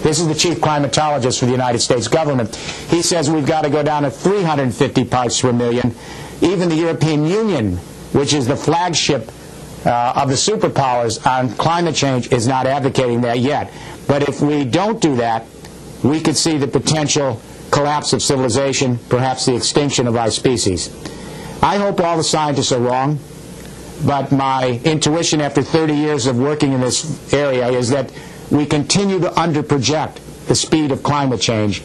This is the chief climatologist for the United States government. He says we've got to go down to 350 parts per million. Even the European Union, which is the flagship of the superpowers on climate change, is not advocating that yet. But if we don't do that, we could see the potential collapse of civilization, perhaps the extinction of our species. I hope all the scientists are wrong, but my intuition after 30 years of working in this area is that we continue to underproject the speed of climate change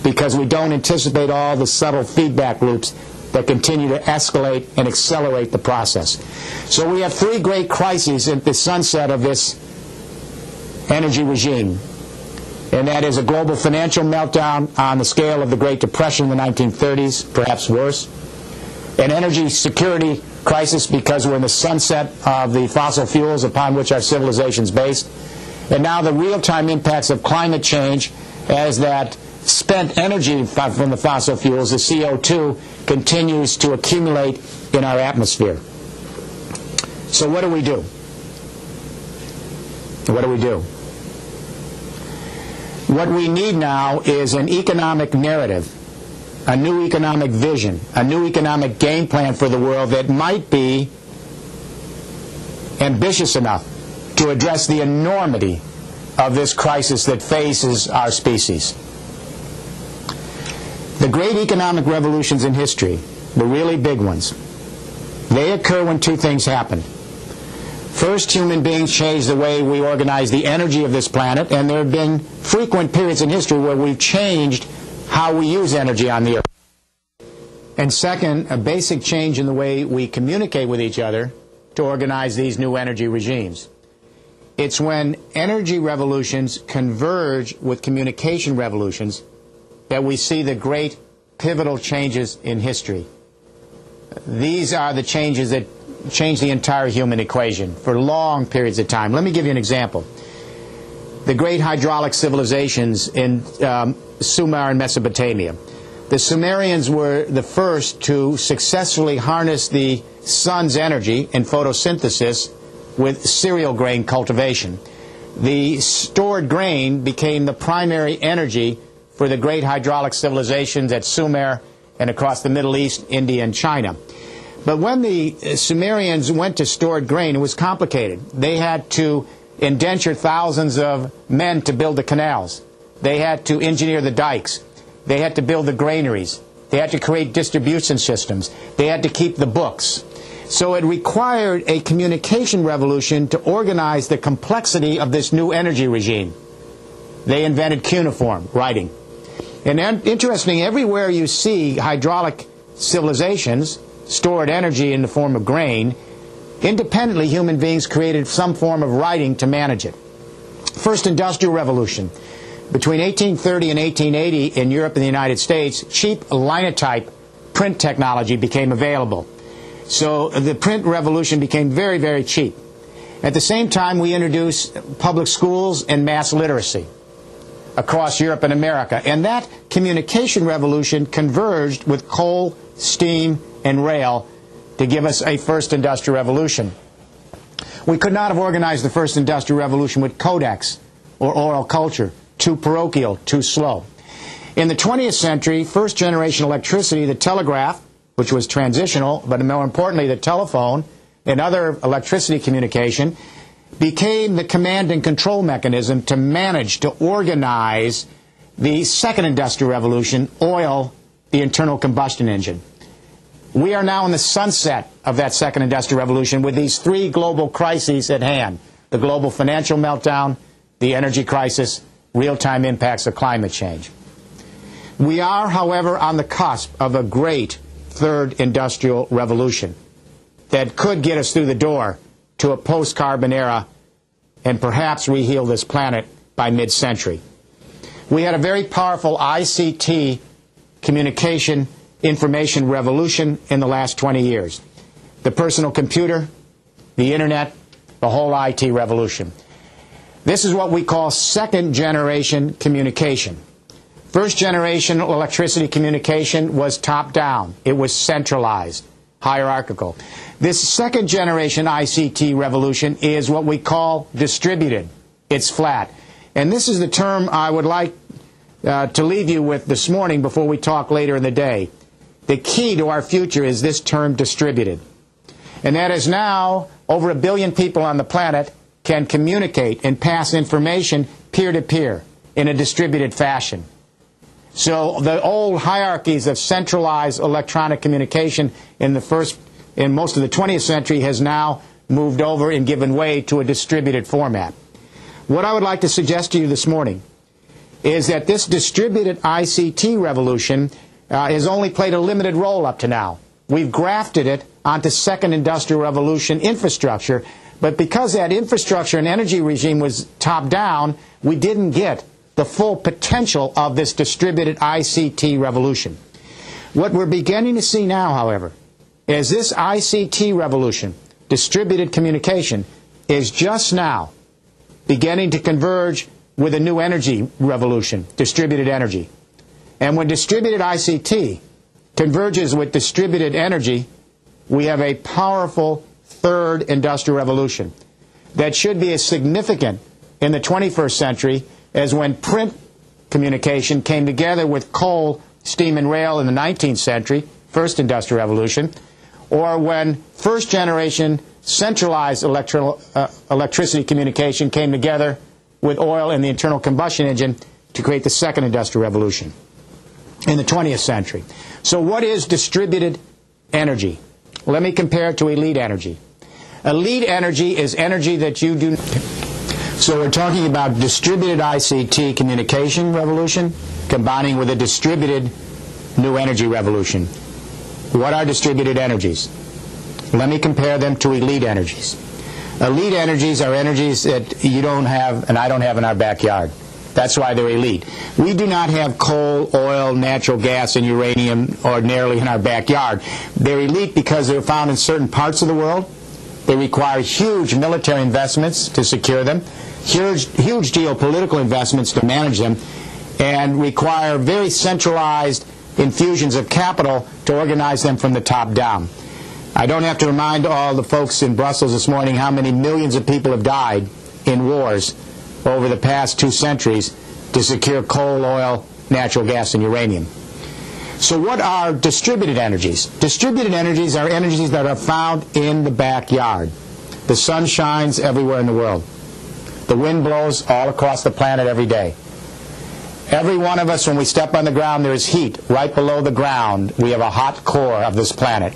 because we don't anticipate all the subtle feedback loops that continue to escalate and accelerate the process. So we have three great crises at the sunset of this energy regime. And that is a global financial meltdown on the scale of the Great Depression in the 1930s, perhaps worse. An energy security crisis because we're in the sunset of the fossil fuels upon which our civilization is based. And now the real-time impacts of climate change as that spent energy from the fossil fuels, the CO2, continues to accumulate in our atmosphere. So what do we do? What do we do? What we need now is an economic narrative, a new economic vision, a new economic game plan for the world that might be ambitious enough to address the enormity of this crisis that faces our species. The great economic revolutions in history, the really big ones, they occur when two things happen. First, human beings changed the way we organize the energy of this planet, and there have been frequent periods in history where we've changed how we use energy on the earth. And second, a basic change in the way we communicate with each other to organize these new energy regimes. It's when energy revolutions converge with communication revolutions that we see the great pivotal changes in history. These are the changes that change the entire human equation for long periods of time. Let me give you an example. The great hydraulic civilizations in Sumer and Mesopotamia. The Sumerians were the first to successfully harness the sun's energy in photosynthesis with cereal grain cultivation. The stored grain became the primary energy for the great hydraulic civilizations at Sumer and across the Middle East, India, and China. But when the Sumerians went to stored grain, it was complicated. They had to indenture thousands of men to build the canals. They had to engineer the dikes. They had to build the granaries. They had to create distribution systems. They had to keep the books. So it required a communication revolution to organize the complexity of this new energy regime. They invented cuneiform writing. And interesting, everywhere you see hydraulic civilizations, stored energy in the form of grain, independently human beings created some form of writing to manage it. First industrial revolution. Between 1830 and 1880 in Europe and the United States, cheap linotype print technology became available. So the print revolution became very, very cheap. At the same time, we introduced public schools and mass literacy across Europe and America. And that communication revolution converged with coal, steam, and rail to give us a first industrial revolution. We could not have organized the first industrial revolution with codex or oral culture. Too parochial, too slow. In the 20th century, first generation electricity, the telegraph, which was transitional, but more importantly the telephone and other electricity communication, became the command and control mechanism to manage, to organize the second industrial revolution, oil, the internal combustion engine. We are now in the sunset of that second industrial revolution with these three global crises at hand: the global financial meltdown, the energy crisis, real-time impacts of climate change. We are, however, on the cusp of a great third industrial revolution that could get us through the door to a post-carbon era and perhaps reheal this planet by mid-century. We had a very powerful ICT communication information revolution in the last 20 years. The personal computer, the internet, the whole IT revolution. This is what we call second-generation communication. First-generation electricity communication was top-down. It was centralized, hierarchical. This second-generation ICT revolution is what we call distributed. It's flat. And this is the term I would like to leave you with this morning before we talk later in the day. The key to our future is this term distributed. And that is now over 1 billion people on the planet can communicate and pass information peer-to-peer in a distributed fashion. So the old hierarchies of centralized electronic communication in most of the 20th century has now moved over and given way to a distributed format. What I would like to suggest to you this morning is that this distributed ICT revolution has only played a limited role up to now. We've grafted it onto second industrial revolution infrastructure, but because that infrastructure and energy regime was top-down, we didn't get the full potential of this distributed ICT revolution. What we're beginning to see now, however, is this ICT revolution, distributed communication, is just now beginning to converge with a new energy revolution, distributed energy. And when distributed ICT converges with distributed energy, we have a powerful third industrial revolution that should be as significant in the 21st century as when print communication came together with coal, steam, and rail in the 19th century, first industrial revolution, or when first-generation centralized electricity communication came together with oil and the internal combustion engine to create the second industrial revolution in the 20th century. So what is distributed energy? Let me compare it to elite energy. Elite energy is energy that you do. So we're talking about distributed ICT communication revolution combining with a distributed new energy revolution. What are distributed energies? Let me compare them to elite energies. Elite energies are energies that you don't have and I don't have in our backyard. That's why they're elite. We do not have coal, oil, natural gas, and uranium ordinarily in our backyard. They're elite because they're found in certain parts of the world. They require huge military investments to secure them, huge geopolitical investments to manage them, and require very centralized infusions of capital to organize them from the top down. I don't have to remind all the folks in Brussels this morning how many millions of people have died in wars over the past 2 centuries to secure coal, oil, natural gas, and uranium. So what are distributed energies? Distributed energies are energies that are found in the backyard. The sun shines everywhere in the world. The wind blows all across the planet every day. Every one of us, when we step on the ground, there is heat. Right below the ground, we have a hot core of this planet.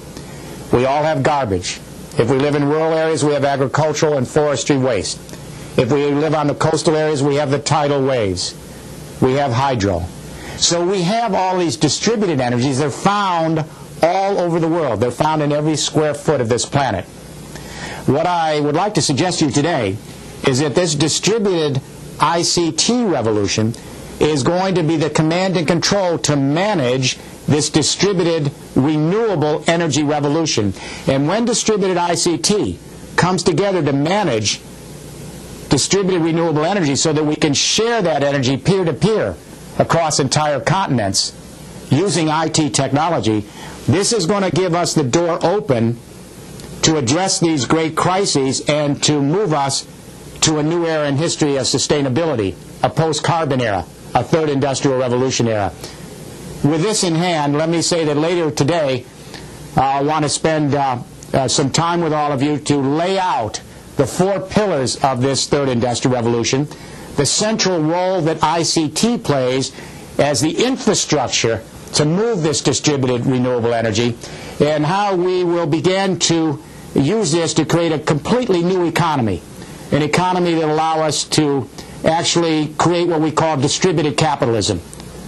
We all have garbage. If we live in rural areas, we have agricultural and forestry waste. If we live on the coastal areas, we have the tidal waves. We have hydro. So we have all these distributed energies. They're found all over the world. They're found in every square foot of this planet. What I would like to suggest to you today is that this distributed ICT revolution is going to be the command and control to manage this distributed renewable energy revolution. And when distributed ICT comes together to manage distributed renewable energy so that we can share that energy peer-to-peer across entire continents using IT technology, this is going to give us the door open to address these great crises and to move us to a new era in history of sustainability, a post-carbon era, a third industrial revolution era. With this in hand, let me say that later today I want to spend some time with all of you to lay out the 4 pillars of this third industrial revolution, the central role that ICT plays as the infrastructure to move this distributed renewable energy, and how we will begin to use this to create a completely new economy, an economy that will allow us to actually create what we call distributed capitalism,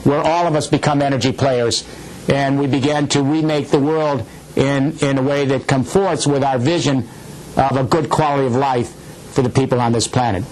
where all of us become energy players and we begin to remake the world in a way that comports with our vision of a good quality of life for the people on this planet.